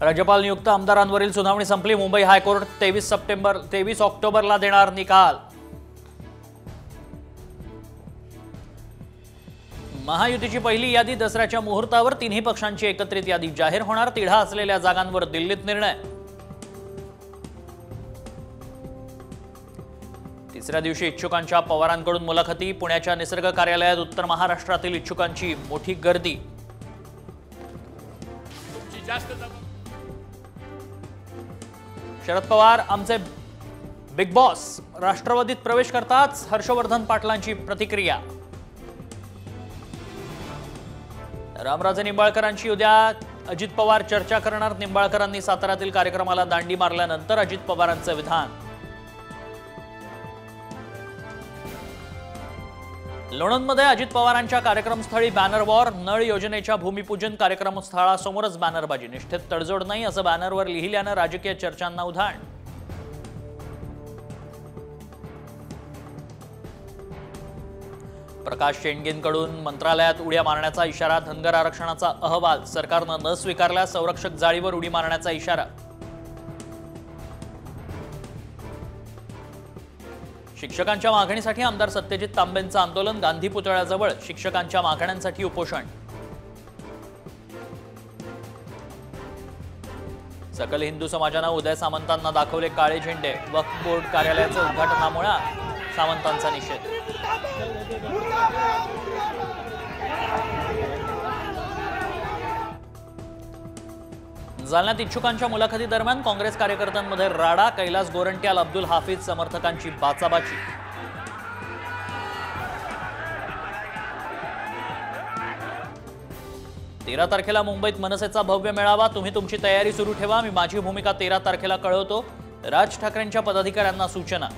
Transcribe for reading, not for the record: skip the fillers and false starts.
राज्यपाल नियुक्त आमदारांवरील सुनावणी संपली। मुंबई हायकोर्ट 23 ऑक्टोबरला देणार निकाल। महायुतीची पहिली यादी दसऱ्याच्या मुहूर्तावर तिन्ही पक्षांची एकत्रित यादी जाहीर होणार। तिढा असलेल्या जागांवर दिल्लीत निर्णय। तिसऱ्या दिवशी इच्छुकांच्या पवारांकडून मुलाखती। पुण्याच्या निसर्ग कार्यालयात उत्तर महाराष्ट्रातील इच्छुकांची मोठी गर्दी। शरद पवार आमचे बिग बॉस, राष्ट्रवादीत प्रवेश करताच हर्षवर्धन पाटलांची प्रतिक्रिया। रामराजे निंबाळकरांची उद्या अजित पवार चर्चा करणार। निंबाळकरांनी साताऱ्यातील कार्यक्रमाला दांडी मारल्यानंतर अजित पवारांचं विधान। लोणंदमध्ये अजित पवारांच्या कार्यक्रमस्थळी बॅनर वॉर। नळ योजनेच्या भूमिपूजन कार्यक्रमस्थळासमोरच बॅनरबाजी। निष्ठेत तडजोड नाही असं बॅनरवर लिहिल्यानं राजकीय चर्चांना उधाण। प्रकाश शेंडगेंकडून मंत्रालयात उड्या मारण्याचा इशारा। धनगर आरक्षणाचा अहवाल सरकारनं न स्वीकारल्यास संरक्षक जाळीवर उडी मारण्याचा इशारा। शिक्षकांच्या मागणीसाठी आमदार सत्यजित तांबेंचं आंदोलन। गांधी पुतळ्याजवळ शिक्षकांच्या मागण्यांसाठी उपोषण। सकल हिंदू समाजानं उदय सामंतांना दाखवले काळे झेंडे। वक्फ बोर्ड कार्यालयाचं उद्घाटनामुळे सामंतांचा निषेध। जालन्यात इच्छुकांच्या मुलाखती दरम्यान काँग्रेस कार्यकर्त्यांमध्ये राडा। कैलास गोरंट्याल, अब्दुल हाफिज समर्थकांची बाचाबाची। तेरा तारखेला मुंबईत मनसेचा भव्य मेळावा। तुम्ही तुमची तयारी सुरू ठेवा, मी माझी भूमिका 13 तारखेला कळवतो। राज ठाकरेंच्या पदाधिकाऱ्यांना सूचना।